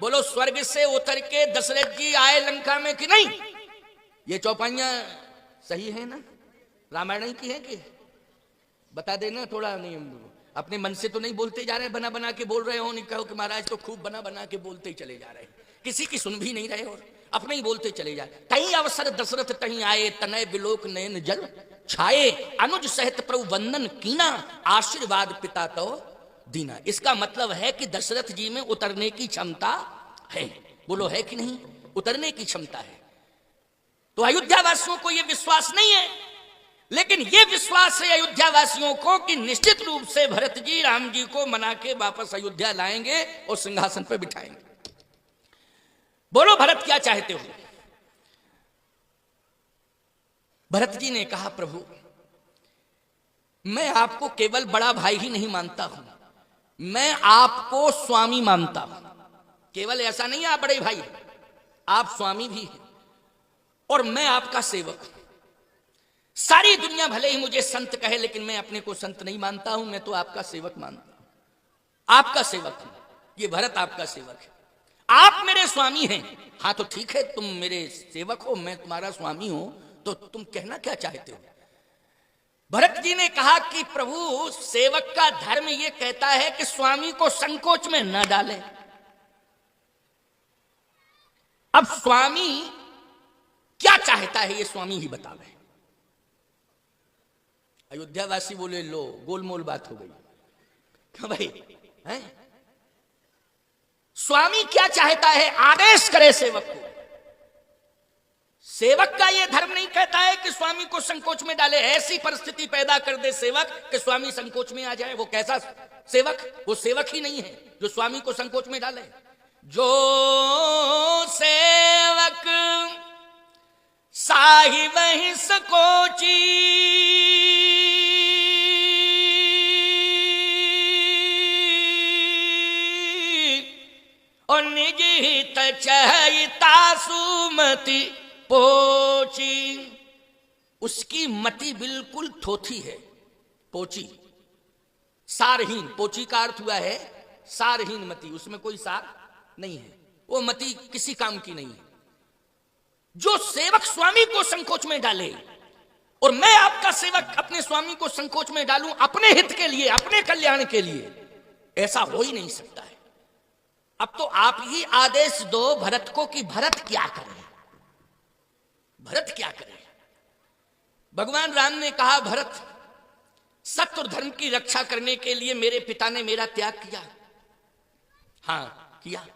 बोलो स्वर्ग से उतर के दशरथ जी आए लंका में कि नहीं? ये चौपाइयां सही है ना? रामायण की है कि? बता देना थोड़ा। नहीं अपने मन से तो नहीं बोलते जा रहे, बना बना के बोल रहे हो। नहीं कहो कि महाराज तो खूब बना बना के बोलते ही चले जा रहे हैं, किसी की सुन भी नहीं रहे और अपने ही बोलते चले जा रहे। तहीं अवसर दशरथ तहीं आए, तनय बिलोक नयन जल छाए, अनुज सहित प्रभु वंदन कीना, आशीर्वाद पिता तो दीना। इसका मतलब है कि दशरथ जी में उतरने की क्षमता है। बोलो है कि नहीं? उतरने की क्षमता है। तो अयोध्या वासियों को यह विश्वास नहीं है, लेकिन यह विश्वास है अयोध्या वासियों को कि निश्चित रूप से भरत जी राम जी को मना के वापस अयोध्या लाएंगे और सिंहासन पर बिठाएंगे। बोलो भरत क्या चाहते हो? भरत जी ने कहा प्रभु मैं आपको केवल बड़ा भाई ही नहीं मानता हूं, मैं आपको स्वामी मानता हूं। केवल ऐसा नहीं आप बड़े भाई, आप स्वामी भी हैं और मैं आपका सेवक हूं। सारी दुनिया भले ही मुझे संत कहे, लेकिन मैं अपने को संत नहीं मानता हूं, मैं तो आपका सेवक मानता हूं। आपका सेवक हूं, ये भरत आपका सेवक है। आप मेरे स्वामी हैं। हाँ तो ठीक है, तुम मेरे सेवक हो, मैं तुम्हारा स्वामी हूं, तो तुम कहना क्या चाहते हो? भरत जी ने कहा कि प्रभु सेवक का धर्म यह कहता है कि स्वामी को संकोच में न डाले। अब स्वामी क्या चाहता है ये स्वामी ही बतावे। अयोध्या वासी बोले लो गोलमोल बात हो गई। क्यों भाई हैं? स्वामी क्या चाहता है? आदेश करे सेवक को। सेवक का यह धर्म नहीं कहता है कि स्वामी को संकोच में डाले। ऐसी परिस्थिति पैदा कर दे सेवक कि स्वामी संकोच में आ जाए। वो कैसा सेवक? वो सेवक ही नहीं है जो स्वामी को संकोच में डाले। जो सेवक साहिब ही संकोची, और निज हित चहिता सुमति पोची। उसकी मति बिल्कुल थोथी है, पोची, सारहीन। पोची का अर्थ हुआ है सारहीन मति, उसमें कोई सार नहीं है, वो मति किसी काम की नहीं है। जो सेवक स्वामी को संकोच में डाले, और मैं आपका सेवक अपने स्वामी को संकोच में डालूं अपने हित के लिए, अपने कल्याण के लिए, ऐसा हो ही नहीं सकता है। अब तो आप ही आदेश दो भरत को कि भरत क्या करे, भरत क्या करे। भगवान राम ने कहा भरत सत्य और धर्म की रक्षा करने के लिए मेरे पिता ने मेरा त्याग किया। हां किया।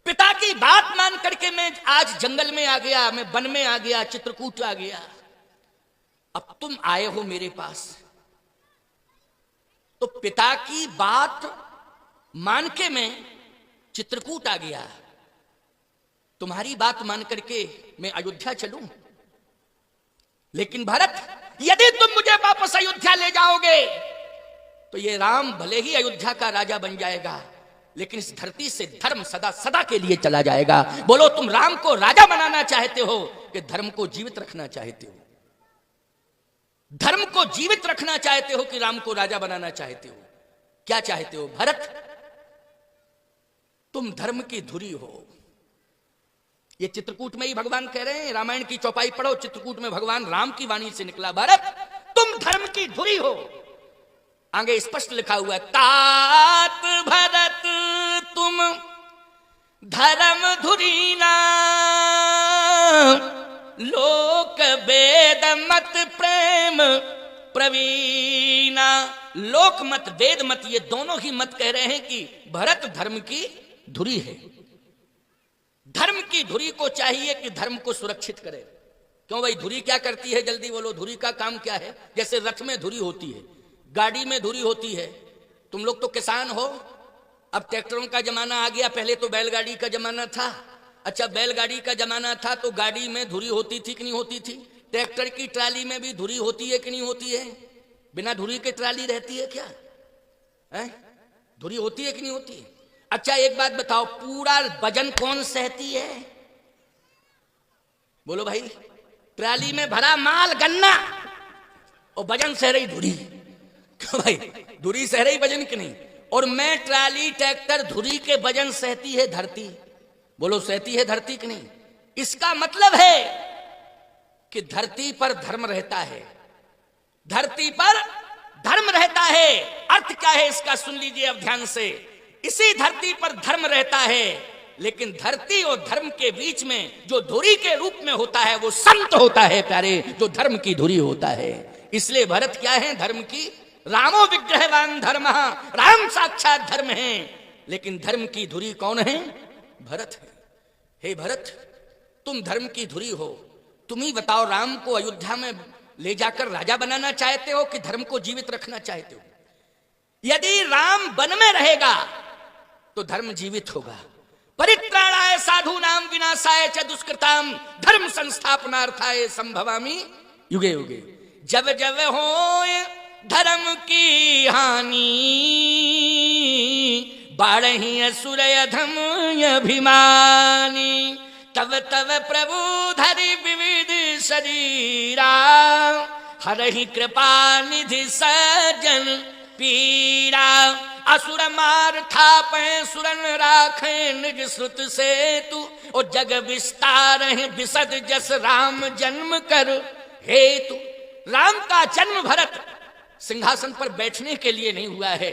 पिता की बात मान करके मैं आज जंगल में आ गया, मैं वन में आ गया, चित्रकूट आ गया। अब तुम आए हो मेरे पास, तो पिता की बात मान के मैं चित्रकूट आ गया। तुम्हारी बात मान करके मैं अयोध्या चलूं। लेकिन भरत यदि तुम मुझे वापस अयोध्या ले जाओगे तो ये राम भले ही अयोध्या का राजा बन जाएगा, लेकिन इस धरती से धर्म सदा सदा के लिए चला जाएगा। बोलो तुम राम को राजा बनाना चाहते हो कि धर्म को जीवित रखना चाहते हो? धर्म को जीवित रखना चाहते हो कि राम को राजा बनाना चाहते हो? क्या चाहते हो? भरत तुम धर्म की धुरी हो। ये चित्रकूट में ही भगवान कह रहे हैं, रामायण की चौपाई पढ़ो, चित्रकूट में भगवान राम की वाणी से निकला, भरत तुम धर्म की धुरी हो। आगे स्पष्ट लिखा हुआ है, तात भरत तुम धर्म धुरीना, लोक वेद मत प्रेम प्रवीणा। लोक मत वेद मत ये दोनों ही मत कह रहे हैं कि भरत धर्म की धुरी है। धर्म की धुरी को चाहिए कि धर्म को सुरक्षित करे। क्यों भाई धुरी क्या करती है? जल्दी बोलो, धुरी का काम क्या है? जैसे रथ में धुरी होती है, गाड़ी में धुरी होती है। तुम लोग तो किसान हो, अब ट्रैक्टरों का जमाना आ गया, पहले तो बैलगाड़ी का जमाना था। अच्छा बैलगाड़ी का जमाना था तो गाड़ी में धुरी होती थी कि नहीं होती थी? ट्रैक्टर की ट्राली में भी धुरी होती है कि नहीं होती है? बिना धुरी के ट्राली रहती है क्या? है धुरी होती है कि नहीं होती है? अच्छा एक बात बताओ, पूरा वजन कौन सहती है? बोलो भाई। ट्राली में भरा माल गन्ना और वजन सह रही धुरी। क्यों भाई? धुरी सह रही वजन की नहीं। और मैं ट्राली ट्रैक्टर धुरी के वजन सहती है धरती। बोलो सहती है धरती कि नहीं? इसका मतलब है कि धरती पर धर्म रहता है, धरती पर धर्म रहता है। अर्थ क्या है इसका सुन लीजिए अब ध्यान से। इसी धरती पर धर्म रहता है, लेकिन धरती और धर्म के बीच में जो धुरी के रूप में होता है वो संत होता है प्यारे, जो धर्म की धुरी होता है। इसलिए भरत क्या है? धर्म की। रामो विग्रहवान धर्म, राम साक्षात धर्म है, लेकिन धर्म की धुरी कौन है? भरत है। हे भरत, तुम धर्म की धुरी हो। तुम ही बताओ, राम को अयोध्या में ले जाकर राजा बनाना चाहते हो कि धर्म को जीवित रखना चाहते हो? यदि राम वन में रहेगा तो धर्म जीवित होगा। परित्राणाय साधूनां विनाशाय च दुष्कृतां धर्म संस्थापनार्थाय संभवामि युगे युगे। जब जब होए धर्म की हानि, बाढ़हि असुर अधम अभिमानी। तब तब प्रभु धरि विविध शरीरा, हरहि कृपा निधि सज्जन पीड़ा। असुर मार थापे सुरन राखे निज श्रुत सेतु, और जग विस्तार विशद जस राम जन्म कर हेतु। राम का जन्म भरत सिंहासन पर बैठने के लिए नहीं हुआ है।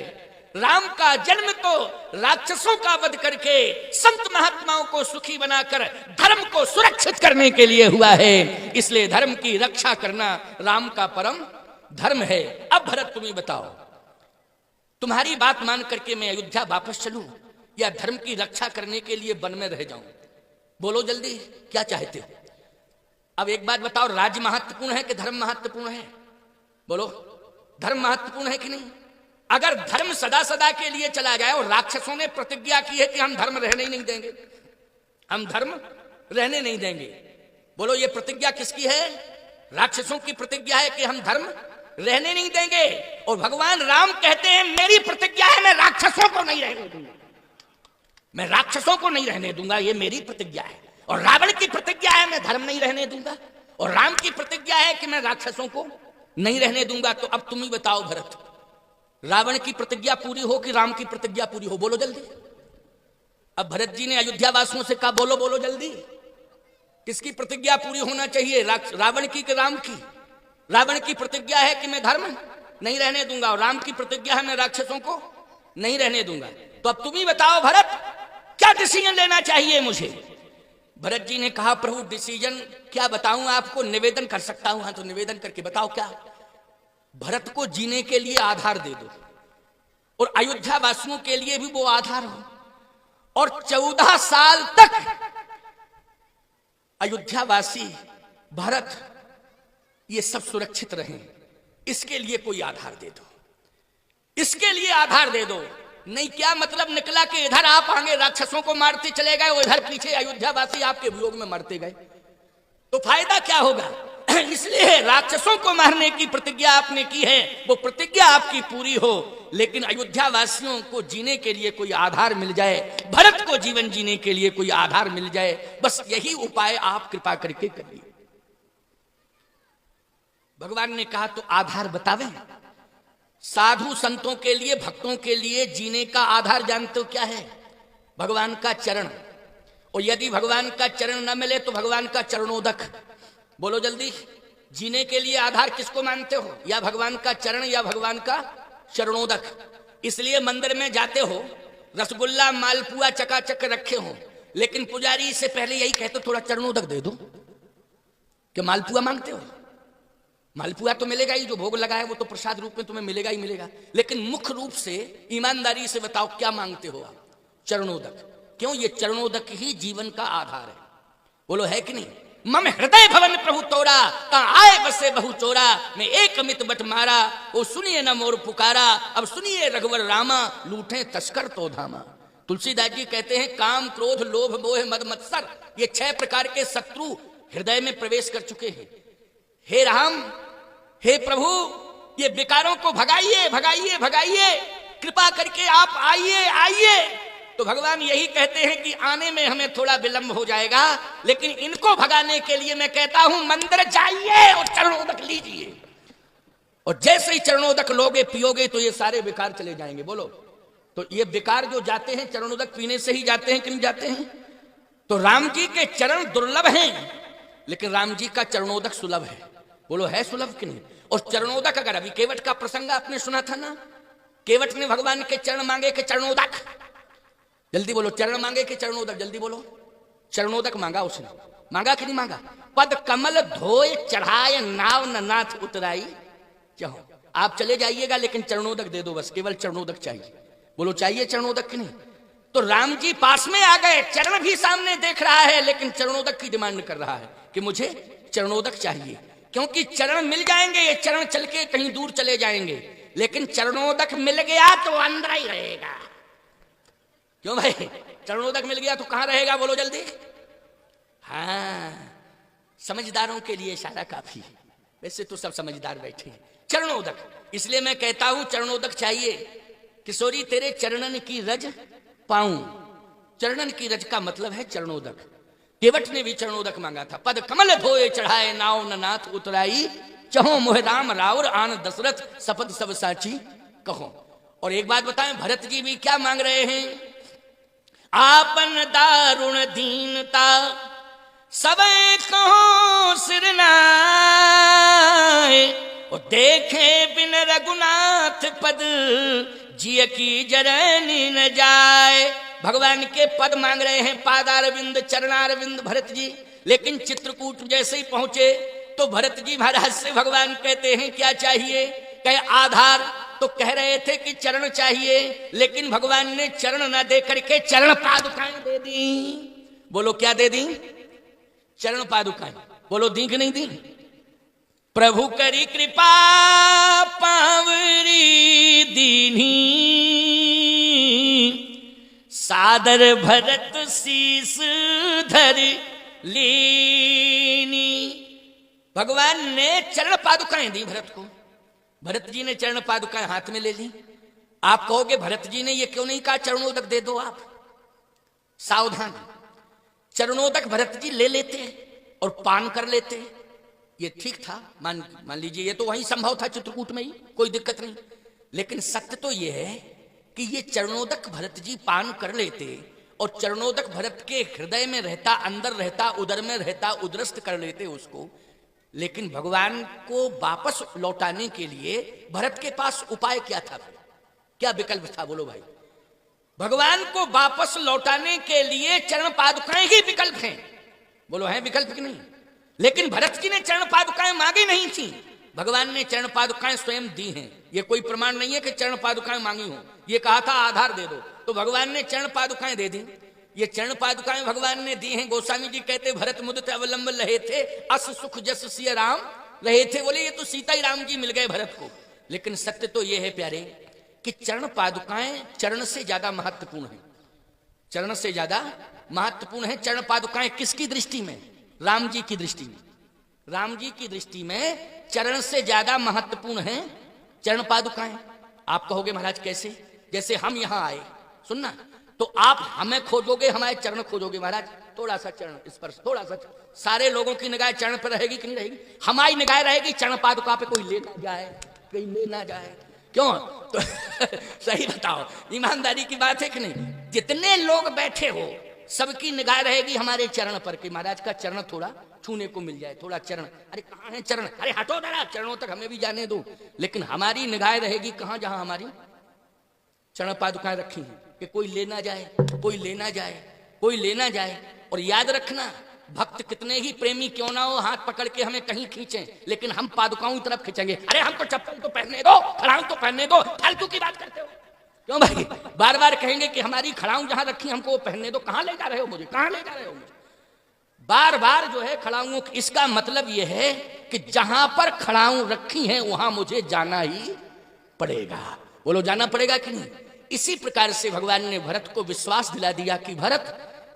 राम का जन्म तो राक्षसों का वध करके संत महात्माओं को सुखी बनाकर धर्म को सुरक्षित करने के लिए हुआ है। इसलिए धर्म की रक्षा करना राम का परम धर्म है। अब भरत तुम्हें बताओ, तुम्हारी बात मान करके मैं अयोध्या वापस चलूं या धर्म की रक्षा करने के लिए वन में रह जाऊं? बोलो जल्दी, क्या चाहते हो? अब एक बात बताओ, राज्य महत्वपूर्ण है कि धर्म महत्वपूर्ण है? बोलो, धर्म महत्वपूर्ण है कि नहीं? अगर धर्म सदा सदा के लिए चला जाए, और राक्षसों ने प्रतिज्ञा की है कि हम धर्म रहने ही नहीं देंगे, हम धर्म रहने नहीं देंगे। बोलो, ये प्रतिज्ञा किसकी है? राक्षसों की प्रतिज्ञा है कि हम धर्म रहने नहीं देंगे। और भगवान राम कहते हैं मेरी प्रतिज्ञा है, मैं राक्षसों को नहीं रहने दूंगा, मैं राक्षसों को नहीं रहने दूंगा, ये मेरी प्रतिज्ञा है। और रावण की प्रतिज्ञा है मैं धर्म नहीं रहने दूंगा, और राम की प्रतिज्ञा है कि मैं राक्षसों को नहीं रहने दूंगा। तो अब तुम ही बताओ भरत, रावण की प्रतिज्ञा पूरी हो कि राम की प्रतिज्ञा पूरी हो? बोलो जल्दी। अब भरत जी ने अयोध्या वासियों से कहा बोलो बोलो जल्दी, किसकी प्रतिज्ञा पूरी होना चाहिए, रावण की कि राम की? रावण की प्रतिज्ञा है कि मैं धर्म नहीं रहने दूंगा, और राम की प्रतिज्ञा है मैं राक्षसों को नहीं रहने दूंगा। तो अब तुम ही बताओ भरत, क्या डिसीजन लेना चाहिए मुझे? भरत जी ने कहा प्रभु डिसीजन क्या बताऊं आपको, निवेदन कर सकता हूं। हाँ तो निवेदन करके बताओ क्या? भरत को जीने के लिए आधार दे दो, और अयोध्या वासियों के लिए भी वो आधार हो, और 14 साल तक अयोध्या वासी भरत ये सब सुरक्षित रहें, इसके लिए कोई आधार दे दो, इसके लिए आधार दे दो। नहीं क्या मतलब निकला कि इधर आप आगे राक्षसों को मारते चले गए, उधर पीछे अयोध्या वासी आपके वियोग में मरते गए, तो फायदा क्या होगा? इसलिए राक्षसों को मारने की प्रतिज्ञा आपने की है, वो प्रतिज्ञा आपकी पूरी हो, लेकिन अयोध्या वासियों को जीने के लिए कोई आधार मिल जाए, भरत को जीवन जीने के लिए कोई आधार मिल जाए, बस यही उपाय आप कृपा करके करिए। भगवान ने कहा तो आधार बतावे। साधु संतों के लिए, भक्तों के लिए जीने का आधार जानते हो क्या है? भगवान का चरण। और यदि भगवान का चरण न मिले तो भगवान का चरणोदक। बोलो जल्दी, जीने के लिए आधार किसको मानते हो? या भगवान का चरण या भगवान का चरणोदक। इसलिए मंदिर में जाते हो, रसगुल्ला मालपुआ चकाचक रखे हो, लेकिन पुजारी से पहले यही कहते थोड़ा चरणोदक दे दो। क्या मालपुआ मांगते हो? मालपुआ तो मिलेगा ही, जो भोग लगा है वो तो प्रसाद रूप में तुम्हें मिलेगा ही मिलेगा, लेकिन मुख्य रूप से ईमानदारी से बताओ क्या मांगते हो आप? चरणोदक। क्यों? ये चरणोदक ही जीवन का आधार है। बोलो है कि नहीं? मम हृदय भवन प्रभु तोरा, कहां आए बसे बहु चोरा, मैं एक मित बट मारा, वो सुनिए न मोर पुकारा, अब सुनिए रघुवर रामा, लूटे तस्कर तो धामा। तुलसीदास जी कहते हैं काम क्रोध लोभ मोह मद मत्सर, ये 6 प्रकार के शत्रु हृदय में प्रवेश कर चुके हैं। हे राम, हे प्रभु, ये विकारों को भगाइए भगाइए भगाइए, कृपा करके आप आइए आइए। तो भगवान यही कहते हैं कि आने में हमें थोड़ा विलंब हो जाएगा, लेकिन इनको भगाने के लिए मैं कहता हूं मंदिर जाइए और चरणोदक लीजिए, और जैसे ही चरणोदक लोगे पियोगे तो ये सारे विकार चले जाएंगे। बोलो तो ये बेकार जो जाते हैं चरणोदक पीने से ही जाते हैं कि नहीं जाते हैं? तो राम जी के चरण दुर्लभ हैं, लेकिन राम जी का चरणोदक सुलभ है। बोलो है सुलभ कि नहीं? और चरणोदक, अगर अभी केवट का प्रसंग आपने सुना था ना, केवट ने भगवान के चरण मांगे के चरणोदक, जल्दी बोलो, चरण मांगे के चरणोदक, जल्दी बोलो। चरणोदक मांगा उसने, मांगा कि नहीं मांगा? पद कमल धोए चढ़ाए नाव न नाथ उतराई। चाहो आप चले जाइएगा लेकिन चरणोदक दे दो, बस केवल चरणोदक चाहिए। बोलो चाहिए चरणोदक कि नहीं? तो राम जी पास में आ गए, चरण भी सामने देख रहा है, लेकिन चरणोदक की डिमांड कर रहा है कि मुझे चरणोदक चाहिए, क्योंकि चरण मिल जाएंगे, ये चरण चल के कहीं दूर चले जाएंगे, लेकिन चरणोदक मिल गया तो अंदर ही रहेगा। क्यों भाई? चरणोदक मिल गया तो कहां रहेगा? बोलो जल्दी। हाँ, समझदारों के लिए इशारा काफी है, वैसे तो सब समझदार बैठे हैं। चरणोदक, इसलिए मैं कहता हूं चरणोदक चाहिए। किशोरी तेरे चरणन की रज पाऊं, चरणन की रज का मतलब है चरणोदक। केवट ने भी चरणोदक मांगा था। पद कमल धोए चढ़ाए नाव न नाथ उतराई, चहो मोह राम राउर आन दशरथ सपद सब साची कहो। और एक बात बताएं, भरत जी भी क्या मांग रहे हैं? आपन दारुण दीनता सबे कहो सिर नाय, और देखे बिन रघुनाथ पद जिय की जरनी न जाए। भगवान के पद मांग रहे हैं, पादारविंद चरणारविंद भरत जी। लेकिन चित्रकूट जैसे ही पहुंचे तो भरत जी महाराज से भगवान कहते हैं क्या चाहिए? कहे आधार, तो कह रहे थे कि चरण चाहिए, लेकिन भगवान ने चरण न दे करके चरण पादुकाएं दे दी। बोलो क्या दे दी? चरण पादुकाएं। बोलो दी कि नहीं दी? प्रभु करी कृपा पावरी दीनी, सादर भरत शीस धर लीनी। भगवान ने चरण पादुकाएं दी भरत को। भरत जी ने चरण पादुकाएं हाथ में ले ली। आप कहोगे भरत जी ने ये क्यों नहीं कहा चरणोदक दे दो आप? सावधान, चरणोदक भरत जी ले लेते और पान कर लेते, ये ठीक था, मान लीजिए ये तो वहीं संभव था, चित्रकूट में ही, कोई दिक्कत नहीं। लेकिन सत्य तो ये है कि ये चरणोदक भरत जी पान कर लेते और चरणोदक भरत के हृदय में रहता, अंदर रहता, उदर में रहता, उदरस्त कर लेते उसको। लेकिन भगवान को वापस लौटाने के लिए भरत के पास उपाय क्या था? क्या विकल्प था? बोलो भाई। भगवान को वापस लौटाने के लिए चरण पादुकाएं ही विकल्प हैं। बोलो है विकल्प कि नहीं? लेकिन भरत जी ने चरण पादुकाएं मांगी नहीं थी, भगवान ने चरण पादुकाएं स्वयं दी हैं। ये कोई प्रमाण नहीं है कि चरण पादुकाएं मांगी हो, ये कहा था आधार दे दो, तो भगवान ने चरण पादुकाएं दे दी। ये चरण पादुकाएं भगवान ने दी हैं। गोस्वामी जी कहते भरत मुदित अवलंब रहे थे, अस सुख जस सिय राम रहे थे। बोले ये तो सीता ही राम जी मिल गए भरत को। लेकिन सत्य तो ये है प्यारे कि चरण पादुकाएं चरण से ज्यादा महत्वपूर्ण है। चरण से ज्यादा महत्वपूर्ण है चरण पादुकाएं। किसकी दृष्टि में? राम जी की दृष्टि में। राम जी की दृष्टि में चरण से ज्यादा महत्वपूर्ण है चरण पादुकाएं। आप कहोगे महाराज कैसे? जैसे हम यहां आए, सुनना, तो आप हमें खोजोगे, हमारे चरण खोजोगे। महाराज थोड़ा सा चरण स्पर्श, थोड़ा सा, सारे लोगों की निगाह चरण पर रहेगी कि नहीं रहेगी? हमारी निगाह रहेगी चरण पादुका पे, कोई ले ना जाए, कहीं ले ना जाए। क्यों? तो सही बताओ, ईमानदारी की बात है कि नहीं? जितने लोग बैठे हो सबकी निगाह रहेगी हमारे चरण पर कि महाराज का चरण थोड़ा छूने को मिल जाए, थोड़ा चरण। अरे कहाँ है चरण? अरे हटो जरा, चरणों तक हमें भी जाने दो। लेकिन हमारी निगाह रहेगी कहाँ? जहां हमारी चरण पादुकाएं रखी हैं कि कोई ले ना जाए, कोई ले ना जाए, कोई ले ना जाए। और याद रखना, भक्त कितने ही प्रेमी क्यों ना हो, हाथ पकड़ के हमें कहीं खींचे, लेकिन हम पादुकाओं की तरफ खींचेंगे। अरे हमको चप्पल तो पहनने दो, खड़ाऊं तो पहनने दो, फालतू की बात करते हो क्यों भाई? बार बार कहेंगे कि हमारी खड़ाऊं जहां रखी हमको वो पहनने दो। कहां ले जा रहे हो मुझे? कहां ले जा रहे हो मुझे? बार बार जो है खड़ाऊं, इसका मतलब यह है कि जहां पर खड़ाऊं रखी हैं वहां मुझे जाना ही पड़ेगा। बोलो जाना पड़ेगा कि नहीं? इसी प्रकार से भगवान ने भरत को विश्वास दिला दिया कि भरत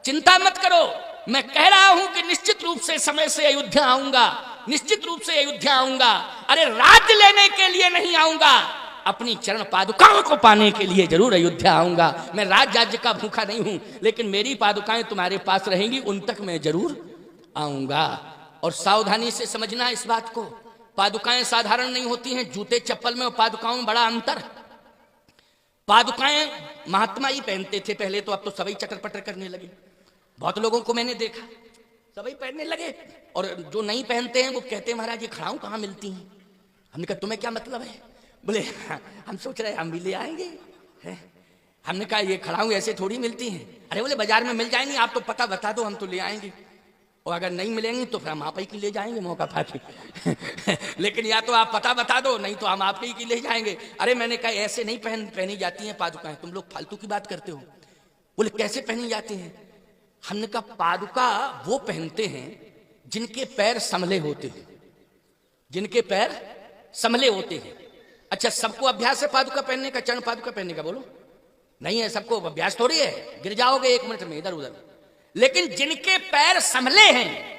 चिंता मत करो, मैं कह रहा हूं कि निश्चित रूप से समय से अयोध्या आऊंगा, निश्चित रूप से अयोध्या आऊंगा। अरे राज्य लेने के लिए नहीं आऊंगा, अपनी चरण पादुकाओं को पाने के लिए जरूर अयोध्या आऊंगा। मैं राज्य का भूखा नहीं हूं, लेकिन मेरी पादुकाएं तुम्हारे पास रहेंगी, उन तक मैं जरूर आऊंगा। और सावधानी से समझना इस बात को, पादुकाएं साधारण नहीं होती हैं। जूते चप्पल में और पादुकाओं में बड़ा अंतर। पादुकाएं महात्मा ही पहनते थे पहले, तो अब तो सभी चटर पटर करने लगे। बहुत लोगों को मैंने देखा सभी पहनने लगे, और जो नहीं पहनते हैं वो कहते हैं महाराज ये खड़ाऊं कहाँ मिलती हैं। हमने कहा तुम्हें क्या मतलब है? बोले हम सोच रहे हम भी ले आएंगे है? हमने कहा ये खड़ाऊं ऐसे थोड़ी मिलती हैं। अरे बोले बाजार में मिल जाएंगी, आप तो पता बता दो हम तो ले आएंगे, और अगर नहीं मिलेंगी तो फिर हम आप ही की ले जाएंगे मौका पाके लेकिन या तो आप पता बता दो, नहीं तो हम आप ही की ले जाएंगे। अरे मैंने कहा ऐसे नहीं पहनी जाती हैं पादुकाएं, तुम लोग फालतू की बात करते हो। बोले कैसे पहनी जाती हैं? हमने कहा पादुका वो पहनते हैं जिनके पैर संभले होते हैं, जिनके पैर संभले होते हैं। अच्छा सबको अभ्यास है पादुका पहनने का, चरण पादुका पहनने का? बोलो नहीं है, सबको अभ्यास थोड़ी है, गिर जाओगे 1 मिनट में इधर उधर। लेकिन जिनके पैर संभले हैं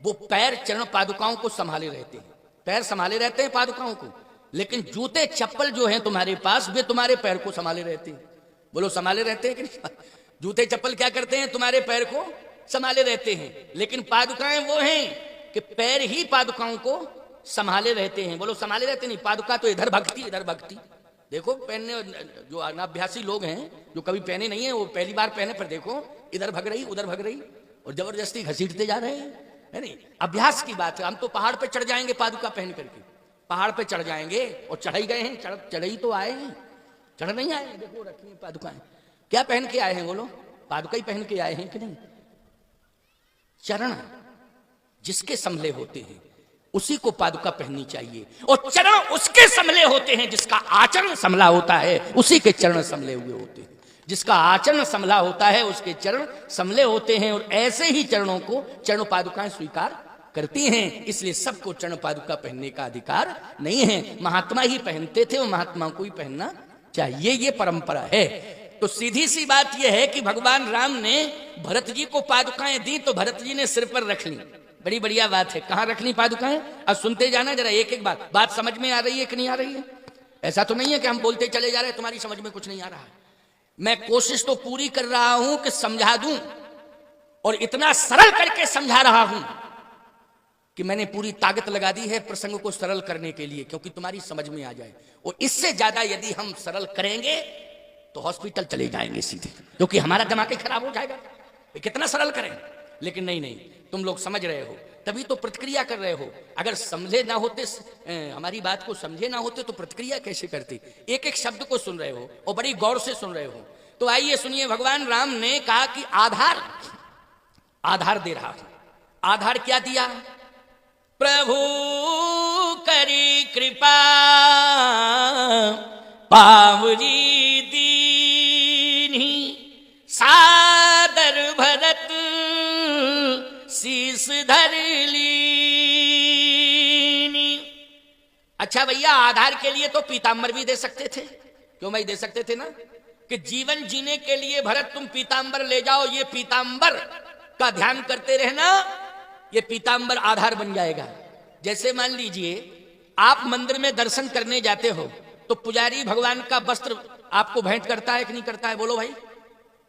वो पैर चरण पादुकाओं को संभाले रहते हैं, पैर संभाले रहते हैं पादुकाओं को। लेकिन जूते चप्पल जो हैं तुम्हारे पास वे तुम्हारे पैर को संभाले रहते हैं। बोलो संभाले रहते हैं कि नहीं? जूते चप्पल क्या करते हैं? तुम्हारे पैर को संभाले रहते हैं। लेकिन पादुकाएं वो हैं कि पैर ही पादुकाओं को संभाले रहते हैं। बोलो संभाले रहते नहीं, पादुका तो इधर भगती इधर भगती। देखो पहनने जो अनाभ्यासी लोग हैं जो कभी पहने नहीं है वो पहली बार पहने पर देखो इधर भग रही उधर भग रही और जबरदस्ती घसीटते जा रहे हैं, है नहीं? अभ्यास की बात है। हम तो पहाड़ पे चढ़ जाएंगे पादुका पहन करके, पहाड़ पे चढ़ जाएंगे और चढ़ ही गए हैं, चढ़ ही तो आए हैं, चढ़ नहीं आए हैं। देखो रखी हैं पादुकाएं, क्या पहन के आए हैं? बोलो पादुका ही पहन के आए हैं कि नहीं? चरण जिसके संभले होते हैं उसी को पादुका पहननी चाहिए, और चरण उसके संभले होते हैं जिसका आचरण संभला होता है, उसी के चरण संभले हुए होते हैं। जिसका आचरण संभला होता है उसके चरण संभले होते हैं, और ऐसे ही चरणों को चरण पादुकाएं स्वीकार करती हैं। इसलिए सबको चरण पादुका पहनने का अधिकार नहीं है। महात्मा ही पहनते थे और महात्मा को ही पहनना चाहिए, ये परंपरा है। तो सीधी सी बात यह है कि भगवान राम ने भरत जी को पादुकाएं दी तो भरत जी ने सिर पर रख ली। बड़ी बढ़िया बात है। कहां रखनी पादुकाएं? अब सुनते जाना जरा एक एक बात समझ में आ रही है कि नहीं आ रही है? ऐसा तो नहीं है कि हम बोलते चले जा रहे हैं तुम्हारी समझ में कुछ नहीं आ रहा है। मैं कोशिश तो पूरी कर रहा हूं कि समझा दूं, और इतना सरल करके समझा रहा हूं कि मैंने पूरी ताकत लगा दी है प्रसंग को सरल करने के लिए, क्योंकि तुम्हारी समझ में आ जाए। और इससे ज्यादा यदि हम सरल करेंगे तो हॉस्पिटल चले जाएंगे सीधे, क्योंकि हमारा दिमाग ही खराब हो जाएगा। कितना सरल करें? लेकिन नहीं, तुम लोग समझ रहे हो तभी तो प्रतिक्रिया कर रहे हो। अगर समझे ना होते, हमारी बात को समझे ना होते तो प्रतिक्रिया कैसे करते? एक एक शब्द को सुन रहे हो और बड़ी गौर से सुन रहे हो। तो आइए सुनिए, भगवान राम ने कहा कि आधार दे रहा हूं। आधार क्या दिया? प्रभु करी कृपा पावरी दीनी, सादर भरत शीस धर लीनी। अच्छा भैया, आधार के लिए तो पीतांबर भी दे सकते थे। क्यों भाई? दे सकते थे ना, कि जीवन जीने के लिए भरत तुम पीतांबर ले जाओ, ये पीतांबर का ध्यान करते रहना, ये पीतांबर आधार बन जाएगा। जैसे मान लीजिए आप मंदिर में दर्शन करने जाते हो तो पुजारी भगवान का वस्त्र आपको भेंट करता है कि नहीं करता है? बोलो भाई।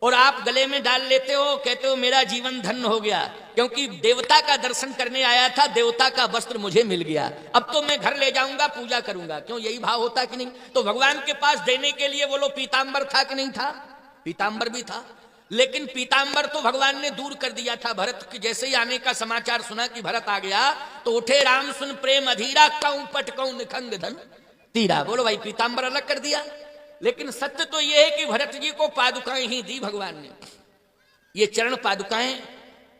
और आप गले में डाल लेते हो, कहते हो मेरा जीवन धन्य हो गया, क्योंकि देवता का दर्शन करने आया था, देवता का वस्त्र मुझे मिल गया, अब तो मैं घर ले जाऊंगा पूजा करूंगा। क्यों? यही भाव होता कि नहीं? तो भगवान के पास देने के लिए बोलो पीतांबर था कि नहीं था? पीतांबर भी था। लेकिन पीतांबर तो भगवान ने दूर कर दिया था। भरत के जैसे ही आने का समाचार सुना कि भरत आ गया तो उठे राम सुन प्रेम अधीरा, कऊं पटकऊं निखंग धन तीरा। बोलो भाई, पीतांबर अलग कर दिया। लेकिन सत्य तो यह है कि भरत जी को पादुकाएं ही दी भगवान ने। ये चरण पादुकाएं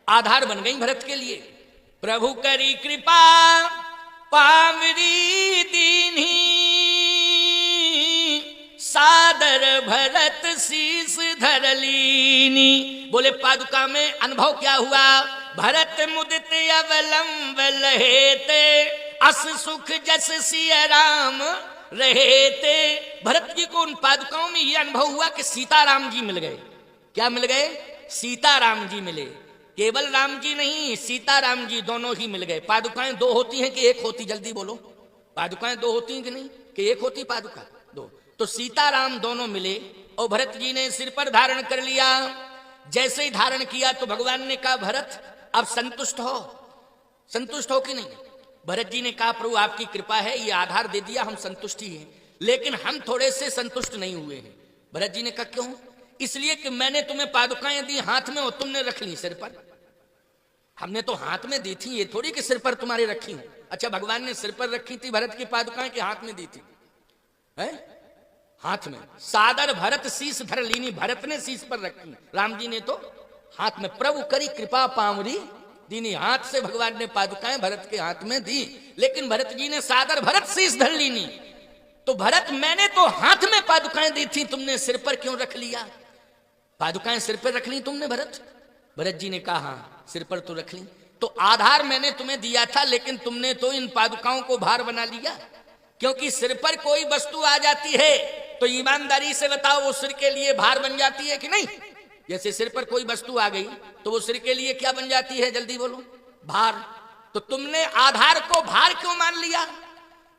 आधार बन गई भरत के लिए। प्रभु करी कृपा पावरी दीनी, सादर भरत शीस धर लीनी। बोले पादुका में अनुभव क्या हुआ? भरत मुदित अवलंब लहेते, अस सुख जस सिय राम रहते। भरत जी को उन पादुकाओं में यह अनुभव हुआ कि सीताराम जी मिल गए। क्या मिल गए? सीताराम जी मिले। केवल राम जी नहीं, सीताराम जी दोनों ही मिल गए। पादुकाएं दो होती हैं कि एक होती? जल्दी बोलो, पादुकाएं दो होती हैं कि नहीं? कि एक होती पादुका? दो। तो सीताराम दोनों मिले और भरत जी ने सिर पर धारण कर लिया। जैसे ही धारण किया तो भगवान ने कहा भरत अब संतुष्ट हो। संतुष्ट हो कि नहीं? भरत जी ने कहा प्रभु आपकी कृपा है, ये आधार दे दिया, हम संतुष्टि हैं। लेकिन हम थोड़े से संतुष्ट नहीं हुए हैं। भरत जी ने कहा क्यों? इसलिए कि मैंने तुम्हें पादुकाएं दी हाथ में और तुमने रख ली सिर पर। हमने तो हाथ में दी थी, ये थोड़ी कि सिर पर तुम्हारे रखी हूं। अच्छा, भगवान ने सिर पर रखी थी भरत की पादुकाएं कि हाथ में दी थी? है हाथ में। सादर भरत शीश धर लीनी, भरत ने शीश पर रखी, राम जी ने तो हाथ में। प्रभु करी कृपा पावरी दीनी, हाथ से भगवान ने पादुकाएं भरत के हाथ में दी, लेकिन भरत जी ने सादर भरत शीश धर लीनी। तो भरत, मैंने तो हाथ में पादुकाएं दी थी, तुमने सिर पर क्यों रख लिया? पादुकाएं सिर पर रख ली तुमने भरत? भरत जी ने कहा हाँ, सिर पर तो रख ली। तो आधार मैंने तुम्हें दिया था, लेकिन तुमने तो इन पादुकाओं को भार बना लिया। क्योंकि सिर पर कोई वस्तु आ जाती है तो ईमानदारी से बताओ, वो सिर के लिए भार बन जाती है कि नहीं? जैसे सिर पर कोई वस्तु आ गई तो वो सिर के लिए क्या बन जाती है? जल्दी बोलो, भार। तो तुमने आधार को भार क्यों मान लिया?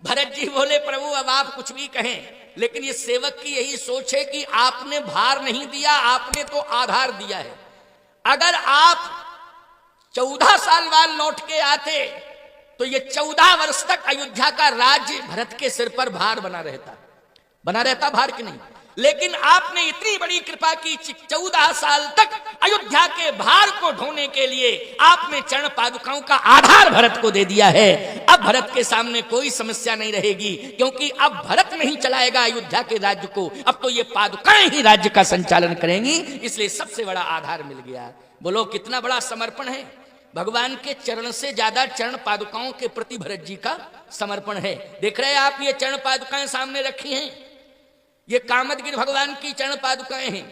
भरत जी बोले प्रभु अब आप कुछ भी कहें, लेकिन ये सेवक की यही सोच है कि आपने भार नहीं दिया, आपने तो आधार दिया है। अगर आप 14 साल बाद लौट के आते तो ये 14 वर्ष तक अयोध्या का राज्य भरत के सिर पर भार बना रहता भार कि नहीं? लेकिन आपने इतनी बड़ी कृपा की, 14 साल तक अयोध्या के भार को ढोने के लिए आपने चरण पादुकाओं का आधार भरत को दे दिया है। अब भरत के सामने कोई समस्या नहीं रहेगी, क्योंकि अब भरत नहीं चलाएगा अयोध्या के राज्य को, अब तो ये पादुकाएं ही राज्य का संचालन करेंगी। इसलिए सबसे बड़ा आधार मिल गया। बोलो कितना बड़ा समर्पण है! भगवान के चरण से ज्यादा चरण पादुकाओं के प्रति भरत जी का समर्पण है। देख रहे हैं आप, ये चरण पादुकाएं सामने रखी हैं, ये कामदगिरि भगवान की चरण पादुकाएं हैं।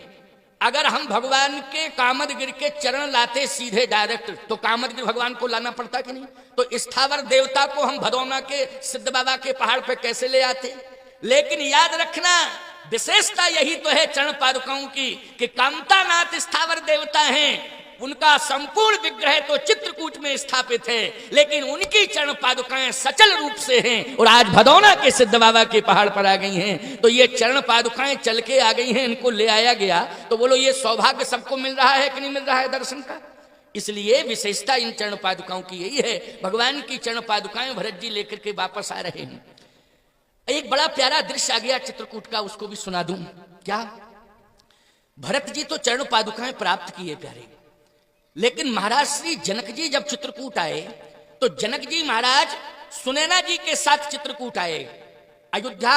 अगर हम भगवान के कामदगिरि के चरण लाते सीधे डायरेक्ट, तो कामदगिरि भगवान को लाना पड़ता कि नहीं? तो स्थावर देवता को हम भदौना के सिद्ध बाबा के पहाड़ पे कैसे ले आते? लेकिन याद रखना, विशेषता यही तो है चरण पादुकाओं की कि कामतानाथ स्थावर देवता हैं, उनका संपूर्ण विग्रह तो चित्रकूट में स्थापित है, लेकिन उनकी चरण पादुकाएं सचल रूप से हैं और आज भदौना के सिद्ध बाबा के पहाड़ पर आ गई हैं। तो ये चरण पादुकाएं चल के आ गई हैं, इनको ले आया गया। तो बोलो ये सौभाग्य सबको मिल रहा है कि नहीं मिल रहा है दर्शन का? इसलिए विशेषता इन चरण पादुकाओं की यही है। भगवान की चरण पादुकाएं भरत जी लेकर के वापस आ रहे हैं। एक बड़ा प्यारा दृश्य आ गया चित्रकूट का, उसको भी सुना दूं क्या? भरत जी तो चरण पादुकाएं प्राप्त किए प्यारे, लेकिन महाराज श्री जनक जी जब चित्रकूट आए तो जनक जी महाराज सुनैना जी के साथ चित्रकूट आए। अयोध्या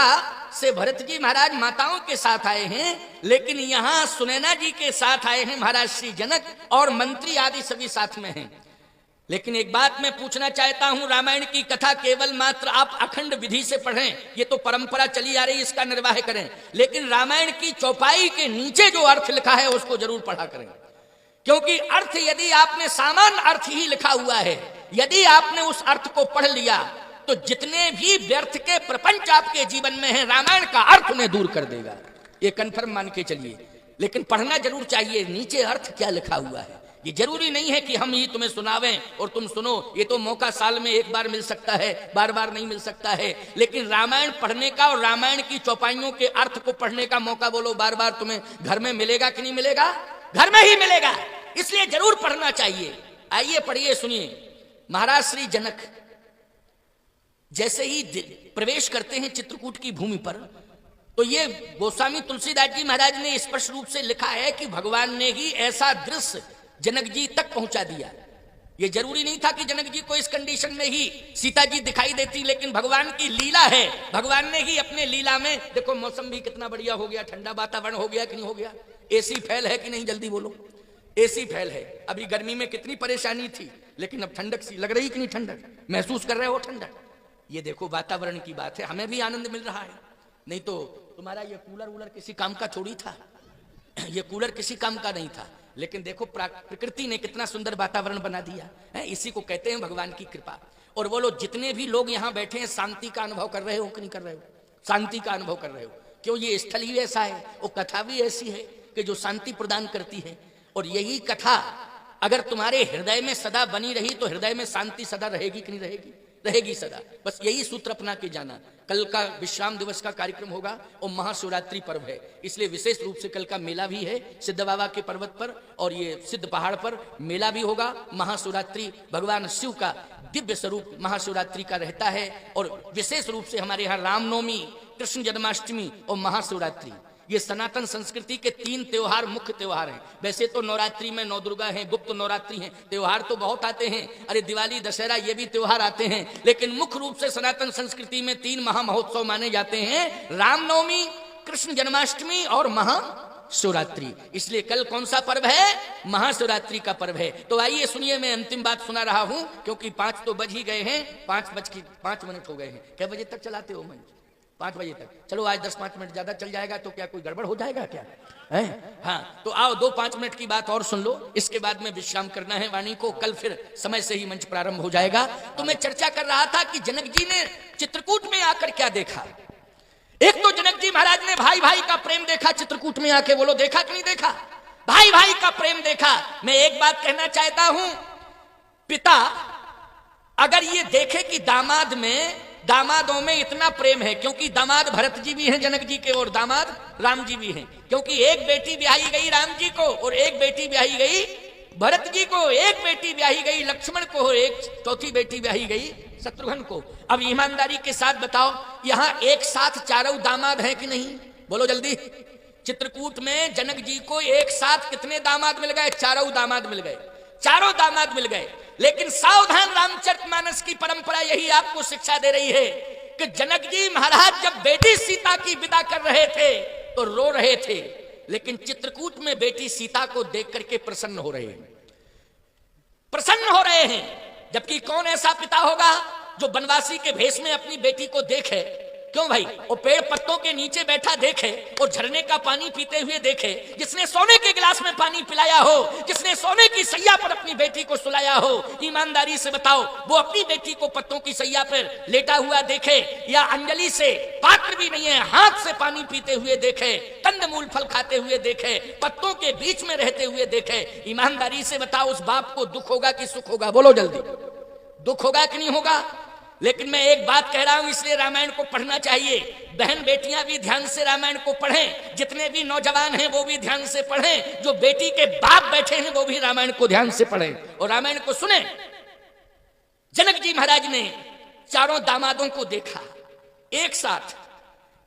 से भरत जी महाराज माताओं के साथ आए हैं, लेकिन यहां सुनैना जी के साथ आए हैं महाराज श्री जनक, और मंत्री आदि सभी साथ में हैं। लेकिन एक बात मैं पूछना चाहता हूं, रामायण की कथा केवल मात्र आप अखंड विधि से पढ़ें, ये तो परंपरा चली आ रही, इसका निर्वाह करें, लेकिन रामायण की चौपाई के नीचे जो अर्थ लिखा है उसको जरूर पढ़ा करें। क्योंकि अर्थ यदि आपने सामान्य अर्थ ही लिखा हुआ है, यदि आपने उस अर्थ को पढ़ लिया तो जितने भी व्यर्थ के प्रपंच आपके जीवन में हैं, रामायण का अर्थ उन्हें दूर कर देगा, ये कन्फर्म मान के चलिए। लेकिन पढ़ना जरूर चाहिए, नीचे अर्थ क्या लिखा हुआ है। ये जरूरी नहीं है कि हम ही तुम्हें सुनावें और तुम सुनो, ये तो मौका साल में एक बार मिल सकता है, बार बार नहीं मिल सकता है। लेकिन रामायण पढ़ने का और रामायण की चौपाइयों के अर्थ को पढ़ने का मौका बोलो बार बार तुम्हें घर में मिलेगा कि नहीं मिलेगा? घर में ही मिलेगा, इसलिए जरूर पढ़ना चाहिए। आइए पढ़िए, सुनिए। महाराज श्री जनक जैसे ही प्रवेश करते हैं चित्रकूट की भूमि पर, तो ये गोस्वामी तुलसीदास जी महाराज ने स्पष्ट रूप से लिखा है कि भगवान ने ही ऐसा दृश्य जनक जी तक पहुंचा दिया। ये जरूरी नहीं था कि जनक जी को इस कंडीशन में ही सीता जी दिखाई देती, लेकिन भगवान की लीला है। भगवान ने ही अपने लीला में, देखो मौसम भी कितना बढ़िया हो गया, ठंडा वातावरण हो गया कि नहीं हो गया? एसी फैल है कि नहीं? जल्दी बोलो, एसी फैल है। अभी गर्मी में कितनी परेशानी थी, लेकिन अब ठंडक सी लग रही कि नहीं? ठंडक महसूस कर रहे हो? ठंडक, ये देखो वातावरण की बात है, हमें भी आनंद मिल रहा है। नहीं तो तुम्हारा ये कूलर वूलर किसी काम का थोड़ी था, ये कूलर किसी काम का नहीं था। लेकिन देखो प्रकृति ने कितना सुंदर वातावरण बना दिया है, इसी को कहते हैं भगवान की कृपा। और बोलो जितने भी लोग यहाँ बैठे हैं, शांति का अनुभव कर रहे हो कि नहीं कर रहे हो? शांति का अनुभव कर रहे हो? क्यों? ये स्थल ही ऐसा है, वो कथा भी ऐसी है कि जो शांति प्रदान करती है। और यही कथा अगर तुम्हारे हृदय में सदा बनी रही तो हृदय में शांति सदा रहेगी कि नहीं रहेगी? रहेगी सदा। बस यही सूत्र अपना के जाना। कल का विश्राम दिवस का कार्यक्रम होगा और महाशिवरात्रि पर्व है, इसलिए विशेष रूप से कल का मेला भी है सिद्ध बाबा के पर्वत पर, और ये सिद्ध पहाड़ पर मेला भी होगा। महाशिवरात्रि भगवान शिव का दिव्य स्वरूप महाशिवरात्रि का रहता है। और विशेष रूप से हमारे यहाँ रामनवमी कृष्ण जन्माष्टमी और महाशिवरात्रि, ये सनातन संस्कृति के 3 त्योहार मुख्य त्योहार हैं। वैसे तो नवरात्रि में 9 दुर्गा हैं, गुप्त नवरात्रि हैं, त्योहार तो बहुत आते हैं, अरे दिवाली दशहरा ये भी त्योहार आते हैं, लेकिन मुख्य रूप से सनातन संस्कृति में 3 महामहोत्सव माने जाते हैं, रामनवमी, कृष्ण जन्माष्टमी और महाशिवरात्रि। इसलिए कल कौन सा पर्व है? महाशिवरात्रि का पर्व है। तो आइए सुनिए, मैं अंतिम बात सुना रहा हूं क्योंकि 5 तो बज ही गए हैं, 5:05 हो गए हैं। कै बजे तक चलाते हो मंच? 5 बजे तक। चलो आज 10-5 मिनट ज्यादा चल जाएगा तो क्या कोई गड़बड़ हो जाएगा क्या है? हाँ, तो आओ 2-5 मिनट की बात और सुन लो, इसके बाद में विश्राम करना है वाणी को, कल फिर समय से ही मंच प्रारंभ हो जाएगा। तो मैं चर्चा कर रहा था कि जनक जी ने चित्रकूट में आकर क्या देखा। एक तो जनक जी महाराज ने भाई भाई का प्रेम देखा चित्रकूट में आके, बोलो देखा कि नहीं देखा? भाई भाई का प्रेम देखा। मैं एक बात कहना चाहता हूं, पिता अगर ये देखे कि दामादों में इतना प्रेम है, क्योंकि दामाद भरत जी भी हैं जनक जी के और दामाद राम जी भी हैं, क्योंकि एक बेटी ब्याही गई राम जी को और एक बेटी ब्याही गई भरत जी को, एक बेटी ब्याही गई लक्ष्मण को और एक चौथी बेटी ब्याही गई शत्रुघ्न को। अब ईमानदारी के साथ बताओ, यहां एक साथ चारों दामाद हैं कि नहीं? बोलो जल्दी। चित्रकूट में जनक जी को एक साथ कितने दामाद मिल गए? चारों दामाद मिल गए, चारों दामाद मिल गए। लेकिन सावधान, रामचरितमानस की परंपरा यही आपको शिक्षा दे रही है कि जनक जी महाराज जब बेटी सीता की विदा कर रहे थे तो रो रहे थे, लेकिन चित्रकूट में बेटी सीता को देख करके प्रसन्न हो रहे हैं, प्रसन्न हो रहे हैं। जबकि कौन ऐसा पिता होगा जो बनवासी के भेष में अपनी बेटी को देखे? क्यों भाई? वो पेड़ पत्तों के नीचे बैठा देखे और झरने का पानी पीते हुए देखे, जिसने सोने के गिलास में पानी पिलाया हो, जिसने सोने की सैया पर अपनी बेटी को सुलाया हो, ईमानदारी से बताओ वो अपनी बेटी को पत्तों की सैया पर लेटा हुआ देखे या अंजलि से, पात्र भी नहीं है, हाथ से पानी पीते हुए देखे, कंदमूल फल खाते हुए देखे, पत्तों के बीच में रहते हुए देखे? ईमानदारी से बताओ उस बाप को दुख होगा कि सुख होगा? बोलो जल्दी। दुख होगा कि नहीं होगा? लेकिन मैं एक बात कह रहा हूं, इसलिए रामायण को पढ़ना चाहिए। बहन बेटियां भी ध्यान से रामायण को पढ़ें, जितने भी नौजवान हैं वो भी ध्यान से पढ़ें, जो बेटी के बाप बैठे हैं वो भी रामायण को ध्यान से पढ़ें और रामायण को सुने। जनक जी महाराज ने चारों दामादों को देखा एक साथ,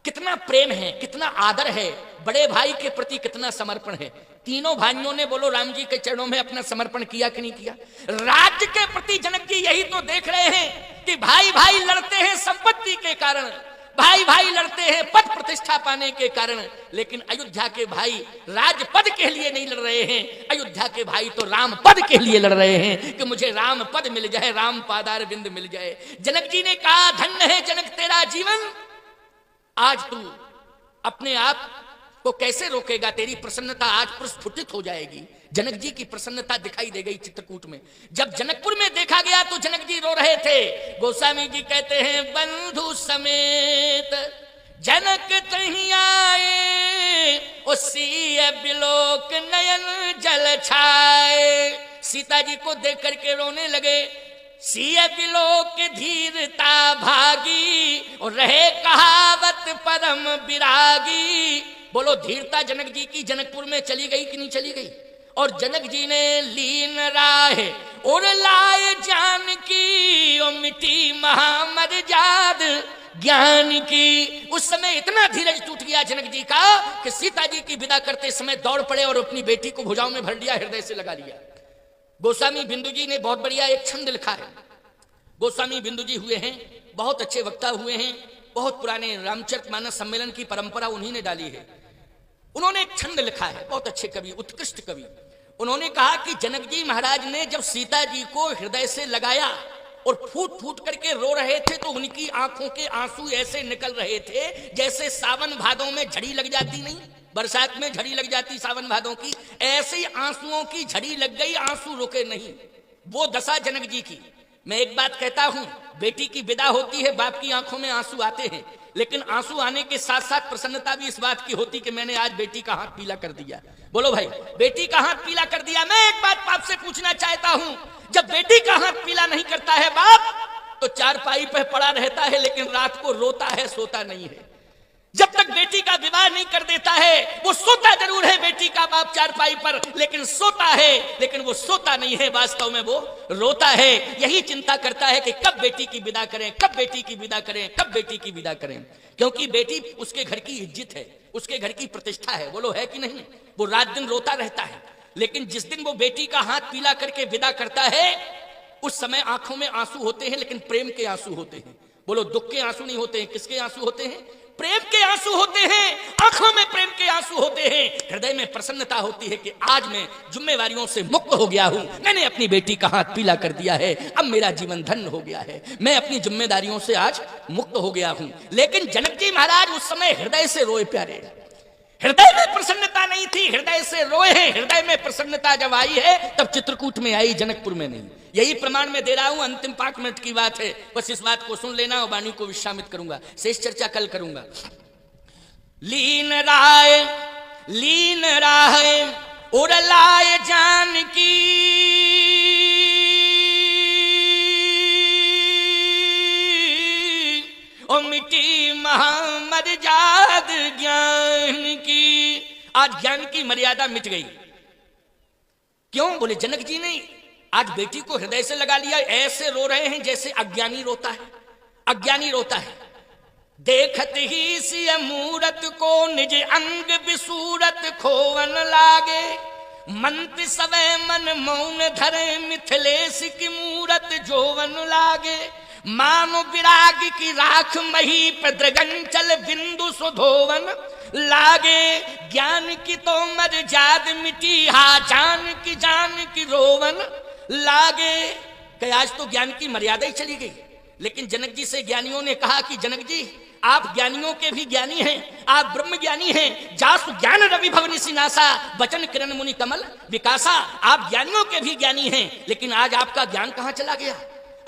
कितना प्रेम है, कितना आदर है, बड़े भाई के प्रति कितना समर्पण है। तीनों भाइयों ने बोलो राम जी के चरणों में अपना समर्पण किया कि नहीं किया? राज्य के प्रति जनक जी यही तो देख रहे हैं कि भाई भाई लड़ते हैं संपत्ति के कारण, भाई भाई लड़ते हैं पद प्रतिष्ठा पाने के कारण, लेकिन अयोध्या के भाई राज पद के लिए नहीं लड़ रहे हैं, अयोध्या के भाई तो राम पद के लिए लड़ रहे हैं कि मुझे राम पद मिल जाए, राम पादार बिंद मिल जाए। जनक जी ने कहा धन्य है जनक तेरा जीवन, आज तू अपने आप को कैसे रोकेगा? तेरी प्रसन्नता आज प्रस्फुटित हो जाएगी। जनक जी की प्रसन्नता दिखाई दे गई चित्रकूट में। जब जनकपुर में देखा गया तो जनक जी रो रहे थे। गोस्वामी जी कहते हैं बंधु समेत जनक तहीं आए, उसी बिलोक नयन जल छाए। सीता जी को देख करके रोने लगे। सिय बिलोक धीरता भागी और रहे कहावत परम विरागी। बोलो धीरता जनक जी की जनकपुर में चली गई कि नहीं चली गई? और जनक जी ने लीन राह और लाए जान की, ओ मिटी महामर्याद ज्ञान की। उस समय इतना धीरज टूट गया जनक जी का कि सीता जी की विदा करते समय दौड़ पड़े और अपनी बेटी को भुजाओं में भर लिया, हृदय से लगा लिया। गोस्वामी बिंदु जी ने बहुत बढ़िया एक छंद लिखा है। गोस्वामी बिंदु जी हुए हैं, बहुत अच्छे वक्ता हुए हैं, बहुत पुराने रामचरितमानस सम्मेलन की परंपरा उन्हीं ने डाली है। उन्होंने एक छंद लिखा है, बहुत अच्छे कवि, उत्कृष्ट कवि। उन्होंने कहा कि जनक जी महाराज ने जब सीता जी को हृदय से लगाया और फूट फूट करके रो रहे थे तो उनकी आंखों के आंसू ऐसे निकल रहे थे जैसे सावन भादों में झड़ी लग जाती नहीं, बरसात में झड़ी लग जाती सावन भादों की, ऐसे ही आंसुओं की झड़ी लग गई, आंसू रुके नहीं। वो दशा जनक जी की। मैं एक बात कहता हूं, बेटी की विदा होती है, बाप की आंखों में आंसू आते हैं, लेकिन आंसू आने के साथ साथ प्रसन्नता भी इस बात की होती कि मैंने आज बेटी का हाथ पीला कर दिया। बोलो भाई, बेटी का हाथ पीला कर दिया। मैं एक बात बाप से पूछना चाहता हूं, जब बेटी का हाथ पीला नहीं करता है बाप तो चारपाई पर पड़ा रहता है, लेकिन रात को रोता है, सोता नहीं है। जब तक बेटी का विवाह नहीं कर देता है, वो सोता जरूर है बेटी का बाप चारपाई पर, लेकिन सोता है, लेकिन वो सोता नहीं है, वास्तव में वो रोता है। यही चिंता करता है कि कब बेटी की विदा करें, कब बेटी की विदा करें, कब बेटी की विदा करें। क्योंकि बेटी उसके घर की इज्जत है, उसके घर की प्रतिष्ठा है, बोलो है कि नहीं। वो रात दिन रोता रहता है, लेकिन जिस दिन वो बेटी का हाथ पीला करके विदा करता है, उस समय आंखों में आंसू होते हैं, लेकिन प्रेम के आंसू होते हैं। बोलो दुख के आंसू नहीं होते हैं, किसके आंसू होते हैं? प्रेम के आंसू होते हैं। आंखों में प्रेम के आंसू होते हैं, हृदय में प्रसन्नता होती है कि आज मैं जिम्मेवारियों से मुक्त हो गया हूं, मैंने अपनी बेटी का हाथ पीला कर दिया है, अब मेरा जीवन धन्य हो गया है, मैं अपनी जिम्मेदारियों से आज मुक्त हो गया हूं। लेकिन जनक जी महाराज उस समय हृदय से रोए प्यारे, हृदय में प्रसन्नता नहीं थी, हृदय से रोए हैं। हृदय में प्रसन्नता जब आई है तब चित्रकूट में आई, जनकपुर में नहीं। यही प्रमाण मैं दे रहा हूं, अंतिम 5 मिनट की बात है, बस इस बात को सुन लेना और वाणी को विश्रामित करूंगा, शेष चर्चा कल करूंगा। लीन राय उड़लाए जानकी, ओ मिटी महामर्याद ज्ञान की। आज ज्ञान की मर्यादा मिट गई। क्यों? बोले जनक जी ने आज बेटी को हृदय से लगा लिया, ऐसे रो रहे हैं जैसे अज्ञानी रोता है, अज्ञानी रोता है। देखत ही सिय मूरत को निज अंग विसूरत खोवन लागे, मंत्र सवै मन मौन धरे मिथिलेश की मूरत जोवन लागे। मानो विराग की राख मही प्रद्रगंचल बिंदु सुधोवन लागे। ज्ञान की तो मर्याद मिटी हा जान की रोवन लागे। कि आज तो ज्ञान की मर्यादा ही चली गई। लेकिन जनक जी से ज्ञानियों ने कहा कि जनक जी आप ज्ञानियों के भी ज्ञानी हैं, आप ब्रह्म ज्ञानी हैं। जासु ज्ञान रवि भवनि सिनासा वचन किरण मुनि कमल विकासा। आप ज्ञानियों के भी ज्ञानी हैं, लेकिन आज आपका ज्ञान कहां चला गया?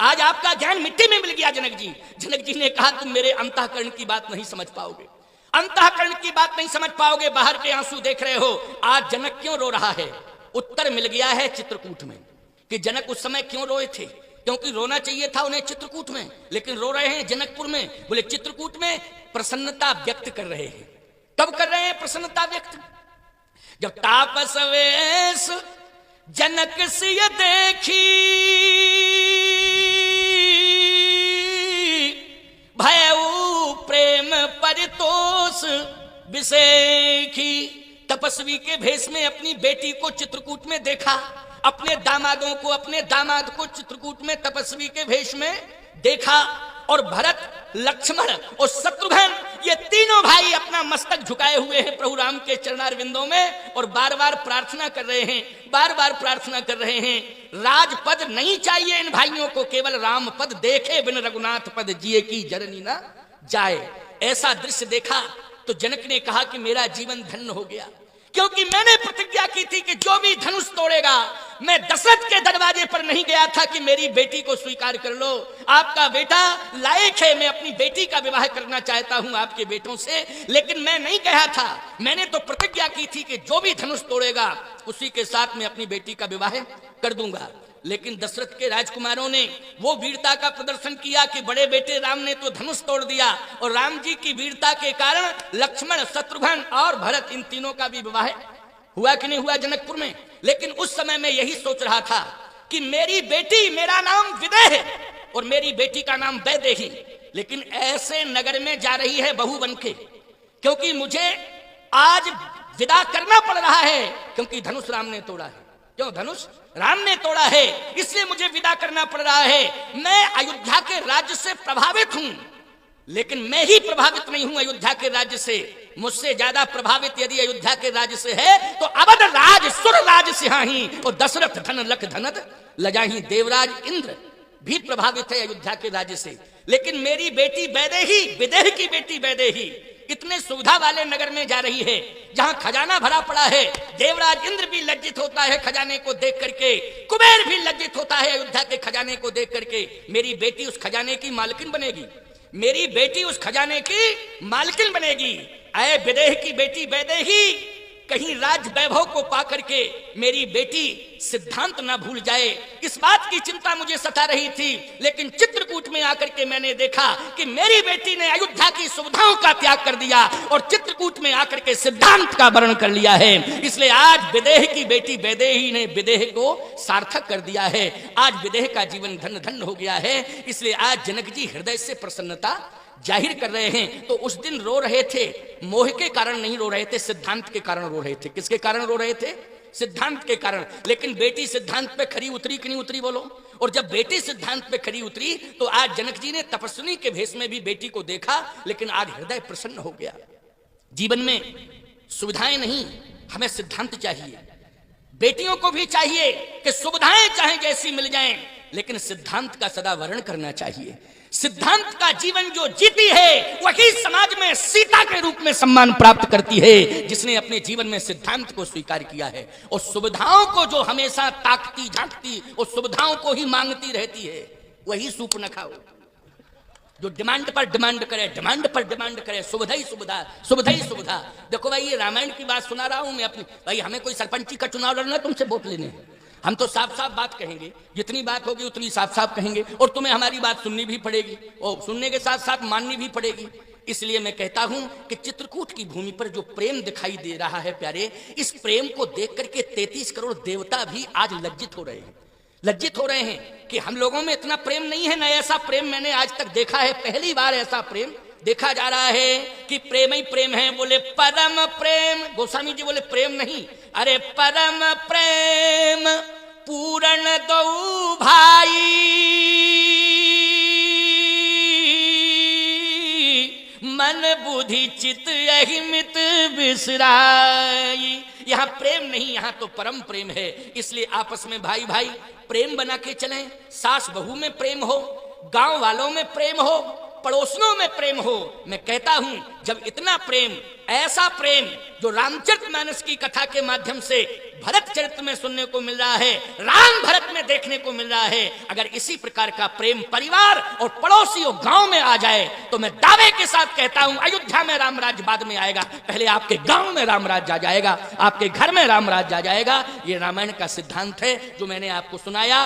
आज आपका ज्ञान मिट्टी में मिल गया जनक जी। जनक जी ने कहा तुम मेरे अंतःकरण की बात नहीं समझ पाओगे, अंतःकरण की बात नहीं समझ पाओगे, बाहर के आंसू देख रहे हो। आज जनक क्यों रो रहा है? उत्तर मिल गया है चित्रकूट में कि जनक उस समय क्यों रोए थे। क्योंकि रोना चाहिए था उन्हें चित्रकूट में, लेकिन रो रहे हैं जनकपुर में। बोले चित्रकूट में प्रसन्नता व्यक्त कर रहे हैं। कब कर रहे हैं प्रसन्नता व्यक्त? जब तापस वेश जनक सिय देखी, भयऊ प्रेम परितोष विषेखी। तपस्वी के भेष में अपनी बेटी को चित्रकूट में देखा, अपने दामादों को, अपने दामाद को चित्रकूट में तपस्वी के भेष में देखा। और भरत, लक्ष्मण और शत्रुघ्न ये तीनों भाई अपना मस्तक झुकाए हुए हैं प्रभु राम के चरणारविंदों में और बार बार प्रार्थना कर रहे हैं, बार बार प्रार्थना कर रहे हैं। राजपद नहीं चाहिए इन भाइयों को, केवल राम पद देखे बिन रघुनाथ पद जिए की जननी ना जाए। ऐसा दृश्य देखा तो जनक ने कहा कि मेरा जीवन धन्य हो गया, क्योंकि मैंने प्रतिज्ञा की थी कि जो भी धनुष तोड़ेगा, मैं दशरथ के दरवाजे पर नहीं गया था कि मेरी बेटी को स्वीकार कर लो, आपका बेटा लायक है, मैं अपनी बेटी का विवाह करना चाहता हूं आपके बेटों से। लेकिन मैं नहीं कहा था, मैंने तो प्रतिज्ञा की थी कि जो भी धनुष तोड़ेगा उसी के साथ मैं अपनी बेटी का विवाह कर दूंगा। लेकिन दशरथ के राजकुमारों ने वो वीरता का प्रदर्शन किया कि बड़े बेटे राम ने तो धनुष तोड़ दिया, और राम जी की वीरता के कारण लक्ष्मण, शत्रुघ्न और भरत इन तीनों का भी विवाह हुआ कि नहीं हुआ जनकपुर में। लेकिन उस समय मैं यही सोच रहा था कि मेरी बेटी, मेरा नाम विदेह है और मेरी बेटी का नाम वैदेही, लेकिन ऐसे नगर में जा रही है बहू बनके, क्योंकि मुझे आज विदा करना पड़ रहा है, क्योंकि धनुष राम ने तोड़ा है। क्यों? धनुष राम ने तोड़ा है, इसलिए मुझे विदा करना पड़ रहा है। मैं अयोध्या के राज्य से प्रभावित हूं, लेकिन मैं ही प्रभावित नहीं हूं अयोध्या के राज्य से। मुझसे ज्यादा प्रभावित यदि अयोध्या के राज्य से है तो अवध राज सुर राज सिंहाही और दशरथ धन लख धनत लजाही। देवराज इंद्र भी प्रभावित है अयोध्या के राज्य से, लेकिन मेरी बेटी वैदेही, विदेह की बेटी वैदेही इतने सुविधा वाले नगर में जा रही है जहां खजाना भरा पड़ा है। देवराज इंद्र भी लज्जित होता है खजाने को देख करके, कुबेर भी लज्जित होता है अयोध्या के खजाने को देख करके। मेरी बेटी उस खजाने की मालकिन बनेगी, मेरी बेटी उस खजाने की मालकिन बनेगी। अय विदेह की बेटी वैदेही, कहीं राज वैभव को पाकर के मेरी बेटी सिद्धांत ना भूल जाए, इस बात की चिंता मुझे सता रही थी। लेकिन चित्रकूट में आकर के मैंने देखा कि मेरी बेटी ने अयोध्या की सुविधाओं का त्याग कर दिया और चित्रकूट में आकर के सिद्धांत का वर्ण कर लिया है। इसलिए आज विदेह की बेटी वैदेही ने विदेह को सार्थक कर दिया है। आज विदेह का जीवन धन्य धन्य हो गया है। इसलिए आज जनक जी हृदय से प्रसन्नता जाहिर कर रहे हैं। तो उस दिन रो रहे थे, मोह के कारण नहीं रो रहे थे, सिद्धांत के कारण रो रहे थे। किसके कारण रो रहे थे? सिद्धांत के कारण। लेकिन बेटी सिद्धांत पे खरी उतरी कि नहीं उतरी बोलो? और जब बेटी सिद्धांत पे खरी उतरी तो आज जनक जी ने तपस्विनी के भेष में भी बेटी को देखा, लेकिन आज हृदय प्रसन्न हो गया। जीवन में सुविधाएं नहीं, हमें सिद्धांत चाहिए। बेटियों को भी चाहिए कि सुविधाएं चाहे जैसी मिल जाएं, लेकिन सिद्धांत का सदा वर्ण करना चाहिए। सिद्धांत का जीवन जो जीती है वही समाज में सीता के रूप में सम्मान प्राप्त करती है, जिसने अपने जीवन में सिद्धांत को स्वीकार किया है। और सुविधाओं को जो हमेशा ताकती झांकती और सुविधाओं को ही मांगती रहती है, वही सूर्पनखा हो, जो डिमांड पर डिमांड करे, डिमांड पर डिमांड करे, सुविधा ही सुविधा, सुविधा ही सुविधा। देखो भाई, ये रामायण की बात सुना रहा हूं मैं अपनी। भाई हमें कोई सरपंची का चुनाव लड़ना, तुमसे वोट लेने, हम तो साफ साफ बात कहेंगे। जितनी बात होगी उतनी साफ साफ कहेंगे, और तुम्हें हमारी बात सुननी भी पड़ेगी और सुनने के साथ साथ माननी भी पड़ेगी। इसलिए मैं कहता हूं कि चित्रकूट की भूमि पर जो प्रेम दिखाई दे रहा है प्यारे, इस प्रेम को देख करके 33 करोड़ देवता भी आज लज्जित हो रहे हैं। लज्जित हो रहे हैं कि हम लोगों में इतना प्रेम नहीं है। न ऐसा प्रेम मैंने आज तक देखा है, पहली बार ऐसा प्रेम देखा जा रहा है कि प्रेम ही प्रेम है। बोले परम प्रेम, गोस्वामी जी बोले प्रेम नहीं, अरे परम प्रेम पूर्ण दो भाई, मन बुद्धि चित यही मित बिसराई। यहां प्रेम नहीं, यहां तो परम प्रेम है। इसलिए आपस में भाई भाई प्रेम बना के चलें। सास बहू में प्रेम हो, गांव वालों में प्रेम हो, पड़ोसियों में प्रेम हो। मैं कहता हूं जब इतना प्रेम, ऐसा प्रेम जो रामचरितमानस की कथा के माध्यम से भरत चरित्र में सुनने को मिल रहा है, राम भरत में देखने को मिल रहा है, अगर इसी प्रकार का प्रेम परिवार और पड़ोसी और गांव में आ जाए तो मैं दावे के साथ कहता हूं अयोध्या में राम राज्य बाद में आएगा, पहले आपके गांव में राम राज्य आ जाएगा, आपके घर में राम राज्य आ जाएगा। ये रामायण का सिद्धांत है जो मैंने आपको सुनाया।